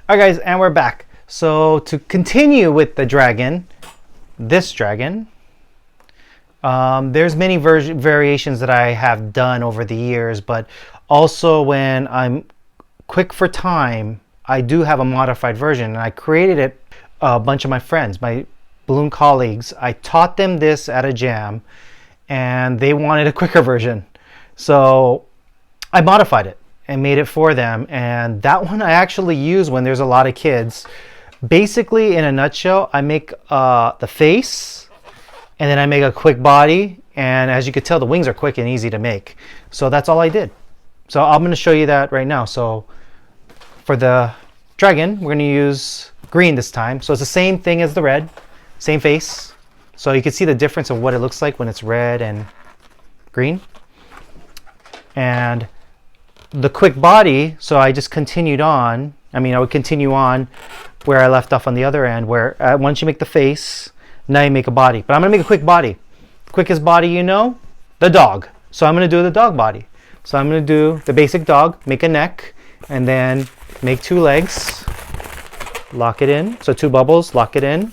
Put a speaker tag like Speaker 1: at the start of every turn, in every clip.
Speaker 1: Alright guys, and we're back. So to continue with the dragon, this dragon, there's many variations that I have done over the years, but also when I'm quick for time, I do have a modified version, and I created it a bunch of my friends, my balloon colleagues. I taught them this at a jam, and they wanted a quicker version. So I modified it and made it for them, and that one I actually use when there's a lot of kids. Basically, in a nutshell, I make the face, and then I make a quick body, and as you can tell, the wings are quick and easy to make. So that's all I did. So I'm going to show you that right now. So for the dragon, we're going to use green this time. So it's the same thing as the red, same face. So you can see the difference of what it looks like when it's red and green. And the quick body, so I just continued on. I would continue on where I left off on the other end, where once you make the face, now you make a body. But I'm going to make a quick body. Quickest body, the dog. So I'm going to do the dog body. So I'm going to do the basic dog, make a neck, and then make 2 legs, lock it in. So 2 bubbles, lock it in,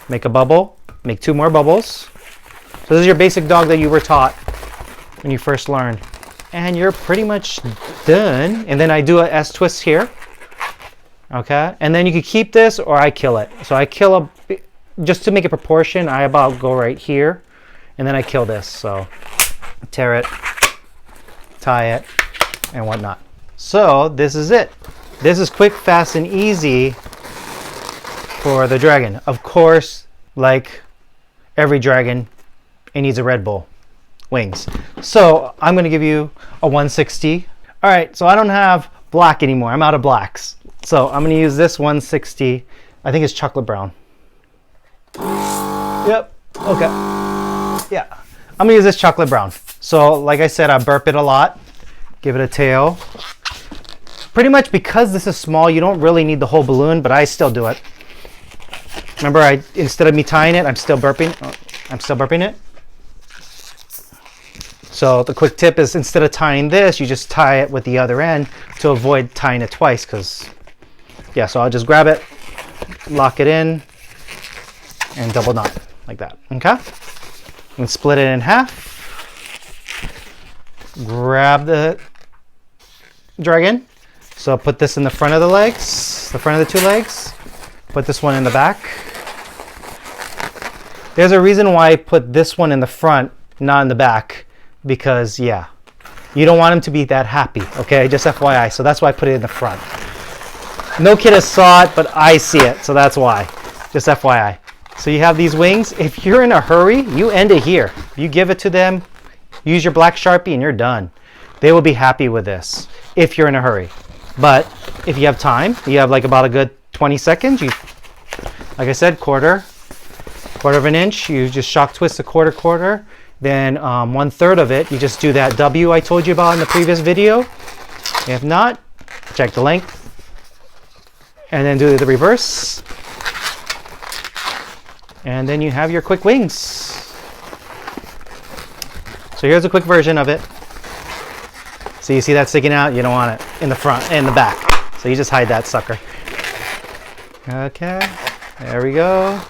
Speaker 1: make a bubble, make 2 more bubbles. So this is your basic dog that you were taught when you first learned. And you're pretty much done. And then I do a S twist here. Okay, and then you could keep this, or I kill it. So I kill just to make a proportion, I about go right here, and then I kill this. So tear it, tie it, and whatnot. So this is it. This is quick, fast, and easy for the dragon. Of course, like every dragon, it needs a Red Bull wings. So I'm going to give you a 160. All right, so I don't have black anymore. I'm out of blacks. So I'm going to use this 160. I think it's chocolate brown. Yep. Okay. Yeah. I'm going to use this chocolate brown. So like I said, I burp it a lot. Give it a tail. Pretty much because this is small, you don't really need the whole balloon, but I still do it. Remember, instead of me tying it, I'm still burping. I'm still burping it. So the quick tip is, instead of tying this, you just tie it with the other end to avoid tying it twice. Yeah, so I'll just grab it, lock it in, and double knot like that. Okay? And split it in half. Grab the dragon. So put this in the front of the legs, the front of the 2 legs. Put this one in the back. There's a reason why I put this one in the front, not in the back. Because, yeah, you don't want him to be that happy, okay? Just FYI. So that's why I put it in the front. No kid has saw it, but I see it. So that's why. Just FYI. So you have these wings. If you're in a hurry, you end it here. You give it to them, use your black Sharpie, and you're done. They will be happy with this if you're in a hurry. But if you have time, you have like about a good 20 seconds. Like I said, quarter of an inch. You just shock twist a quarter. Then 1/3 of it, you just do that W I told you about in the previous video. If not, check the length. And then do the reverse. And then you have your quick wings. So here's a quick version of it. So you see that sticking out? You don't want it in the front and the back. So you just hide that sucker. Okay, there we go.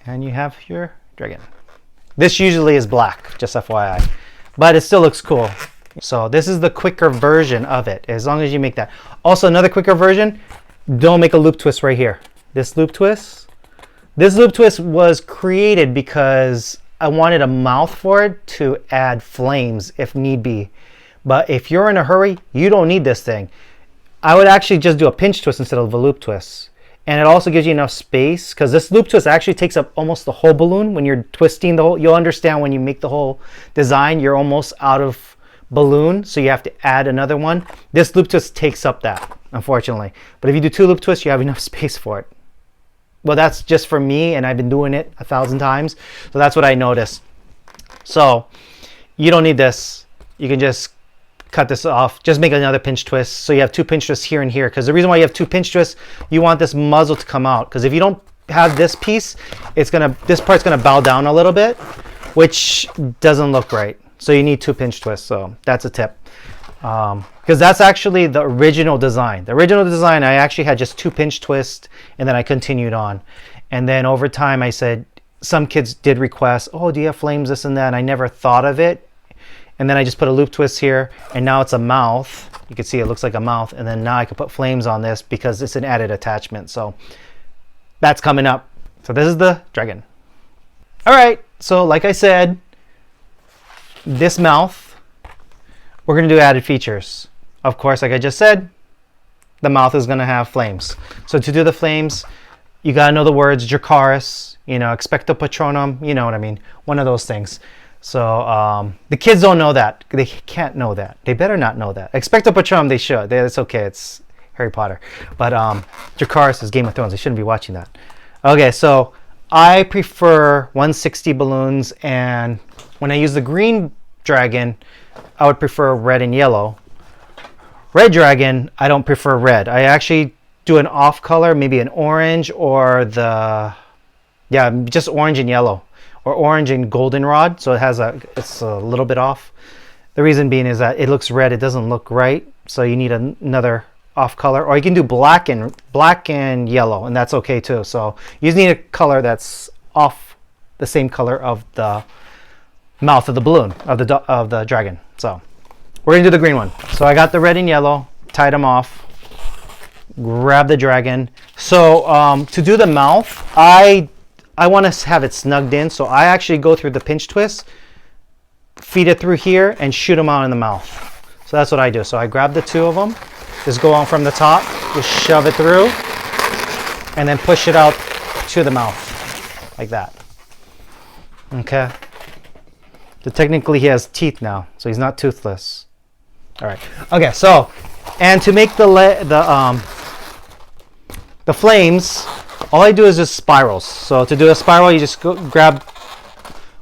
Speaker 1: And you have your dragon. This usually is black, just FYI, but it still looks cool. So this is the quicker version of it, as long as you make that. Also, another quicker version, don't make a loop twist right here. This loop twist was created because I wanted a mouth for it to add flames if need be. But if you're in a hurry, you don't need this thing. I would actually just do a pinch twist instead of a loop twist. And it also gives you enough space, because this loop twist actually takes up almost the whole balloon. When you're twisting the whole, you'll understand when you make the whole design, you're almost out of balloon, so you have to add another one. This loop twist takes up that, unfortunately. But if you do 2 loop twists, you have enough space for it. Well, that's just for me, and I've been doing it 1,000 times. So that's what I noticed. So you don't need this. You can just cut this off. Just make another pinch twist. So you have 2 pinch twists here and here. Because the reason why you have 2 pinch twists, you want this muzzle to come out. Because if you don't have this piece, this part's gonna bow down a little bit, which doesn't look right. So you need 2 pinch twists. So that's a tip. because that's actually the original design. The original design, I actually had just 2 pinch twists, and then I continued on. And then over time, I said, some kids did request, oh, do you have flames, this and that? And I never thought of it. And then I just put a loop twist here, and now it's a mouth. You can see it looks like a mouth. And then now I can put flames on this because it's an added attachment. So that's coming up. So this is the dragon. All right, so like I said, this mouth, we're gonna do added features. Of course, like I just said, the mouth is gonna have flames. So to do the flames, you gotta know the words Dracaris, you know, Expecto Patronum, you know what I mean, one of those things. So the kids don't know that. They can't know that. They better not know that. Expecto Patronum, they should. It's okay, it's Harry Potter. But Dracaris is Game of Thrones. They shouldn't be watching that. Okay, so I prefer 160 balloons, and when I use the green dragon, I would prefer red and yellow. Red dragon, I don't prefer red. I actually do an off color, maybe an orange or just orange and yellow, or orange and goldenrod. So it's a little bit off. The reason being is that it looks red, it doesn't look right. So you need another off color, or you can do black and yellow, and that's okay too. So you just need a color that's off the same color of the mouth of the balloon of the dragon. So we're gonna do the green one. So I got the red and yellow, tied them off, grab the dragon. So to do the mouth, I want to have it snugged in, so I actually go through the pinch twist, feed it through here, and shoot them out in the mouth. So that's what I do. So I grab the 2 of them, just go on from the top, just shove it through, and then push it out to the mouth, like that. Okay. So technically he has teeth now, so he's not toothless. All right. Okay. So, and to make the flames, all I do is just spirals. So to do a spiral, you just grab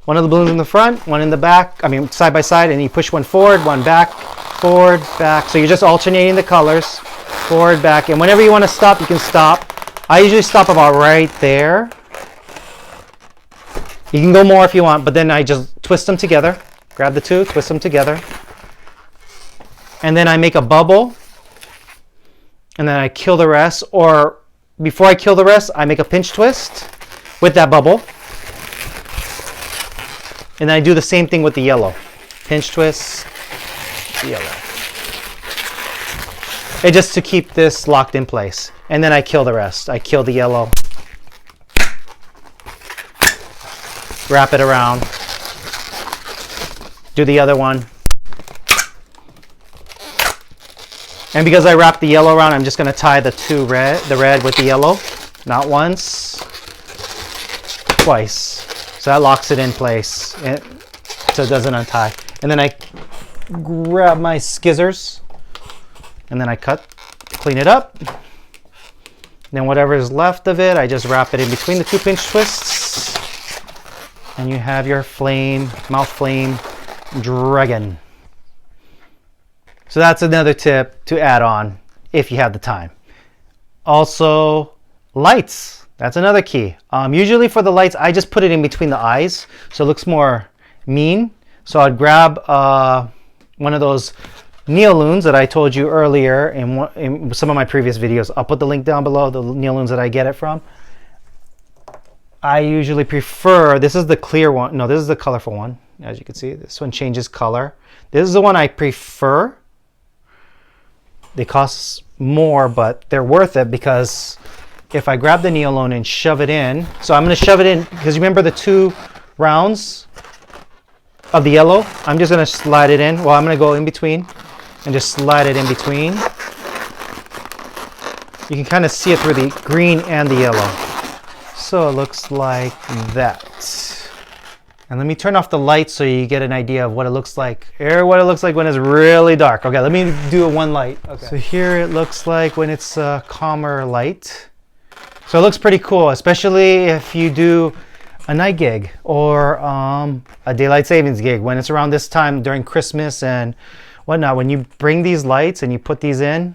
Speaker 1: one of the balloons in the front, one in the back. I mean, side by side, and you push one forward, one back, forward, back. So you're just alternating the colors, forward, back. And whenever you want to stop, you can stop. I usually stop about right there. You can go more if you want, but then I just twist them together. Grab the 2, twist them together. And then I make a bubble. And then I kill the rest. Or before I kill the rest, I make a pinch twist with that bubble. And then I do the same thing with the yellow. Pinch twist, yellow. It's just to keep this locked in place. And then I kill the rest. I kill the yellow. Wrap it around. Do the other one. And because I wrapped the yellow around, I'm just going to tie the red with the yellow. Not once, twice. So that locks it in place, so it doesn't untie. And then I grab my scissors, and then I clean it up. And then whatever is left of it, I just wrap it in between the 2 pinch twists. And you have your mouth flame dragon. So that's another tip to add on if you have the time. Also, lights. That's another key. Usually for the lights, I just put it in between the eyes, so it looks more mean. So I'd grab one of those NeoLoons that I told you earlier in some of my previous videos. I'll put the link down below, the NeoLoons that I get it from. I usually prefer, this is the clear one. No, this is the colorful one. As you can see, this one changes color. This is the one I prefer. They cost more, but they're worth it because if I grab the NeoLoon and shove it in, so I'm going to shove it in, because remember the 2 rounds of the yellow? I'm just going to slide it in. Well, I'm going to go in between and just slide it in between. You can kind of see it through the green and the yellow. So it looks like that. And let me turn off the light so you get an idea of what it looks like. Here, what it looks like when it's really dark. Okay, let me do one light. Okay. So here it looks like when it's a calmer light. So it looks pretty cool, especially if you do a night gig or a daylight savings gig. When it's around this time during Christmas and whatnot, when you bring these lights and you put these in,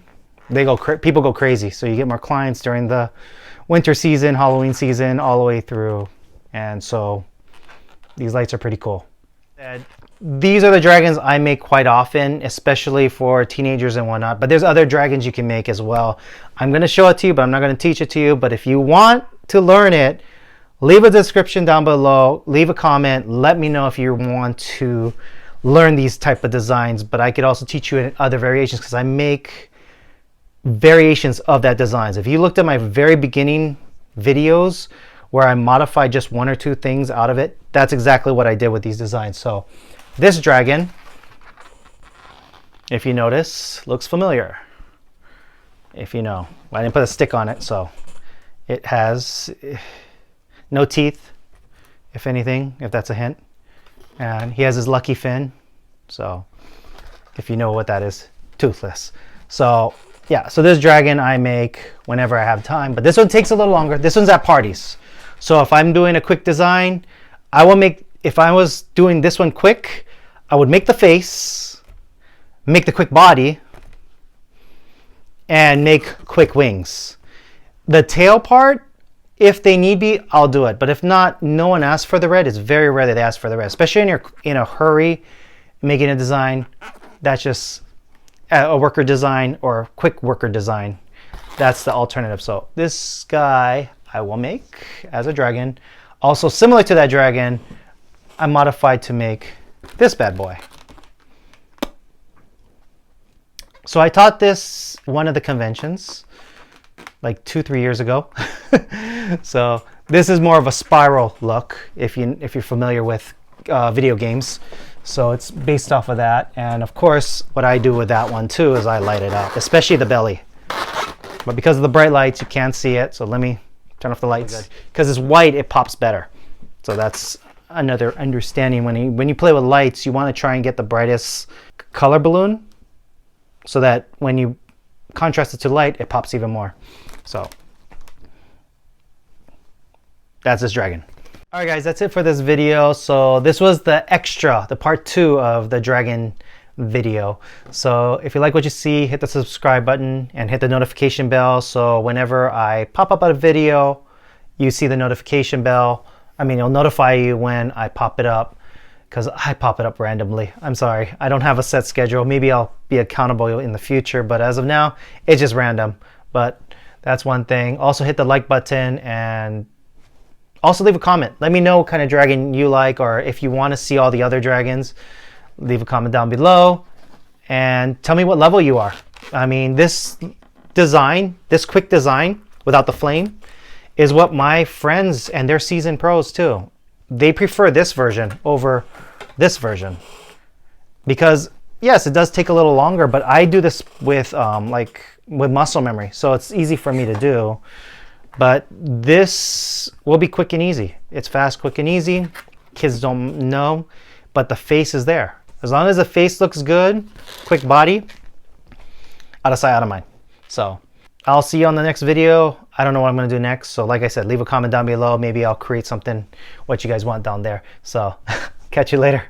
Speaker 1: people go crazy. So you get more clients during the winter season, Halloween season, all the way through. And so these lights are pretty cool. these are the dragons I make quite often, especially for teenagers and whatnot. But there's other dragons you can make as well. I'm going to show it to you, but I'm not going to teach it to you. But if you want to learn it, leave a description down below. Leave a comment. Let me know if you want to learn these type of designs. But I could also teach you in other variations because I make variations of that designs. If you looked at my very beginning videos where I modified just one or two things out of it, that's exactly what I did with these designs. So this dragon, if you notice, looks familiar. If you know, I didn't put a stick on it, so it has no teeth, if anything, if that's a hint. And he has his lucky fin, so if you know what that is, toothless. So yeah, so this dragon I make whenever I have time, but this one takes a little longer. This one's at parties. So if I'm doing a quick design, I will make, if I was doing this one quick, I would make the face, make the quick body, and make quick wings. The tail part, if they need be, I'll do it. But if not, no one asks for the red. It's very rare that they ask for the red, especially in a hurry, making a design. That's just a worker design or quick worker design. That's the alternative. So this guy I will make as a dragon. Also similar to that dragon, I modified to make this bad boy. So I taught this one of the conventions like 2-3 years ago. So this is more of a spiral look if you're familiar with video games. So it's based off of that. And of course, what I do with that one too is I light it up, especially the belly. But because of the bright lights, you can't see it. So let me turn off the lights. Because it's white, it pops better. So that's another understanding. When you play with lights, you want to try and get the brightest color balloon so that when you contrast it to light, it pops even more. So that's this dragon. All right, guys, that's it for this video. So this was the extra, the part 2 of the dragon video. So if you like what you see, hit the subscribe button and hit the notification bell. So whenever I pop up a video, you see the notification bell. I mean, it'll notify you when I pop it up, because I pop it up randomly. I'm sorry, I don't have a set schedule. Maybe I'll be accountable in the future, but as of now, it's just random. But that's one thing. Also hit the like button and also leave a comment. Let me know what kind of dragon you like, or if you want to see all the other dragons, leave a comment down below and tell me what level you are. I mean, this design, this quick design without the flame, is what my friends and they're seasoned pros too. They prefer this version over this version because yes, it does take a little longer, but I do this with with muscle memory, so it's easy for me to do. But this will be quick and easy. It's fast, quick and easy. Kids don't know, but the face is there. As long as the face looks good, quick body, out of sight, out of mind. So I'll see you on the next video. I don't know what I'm going to do next. So like I said, leave a comment down below. Maybe I'll create something what you guys want down there. So catch you later.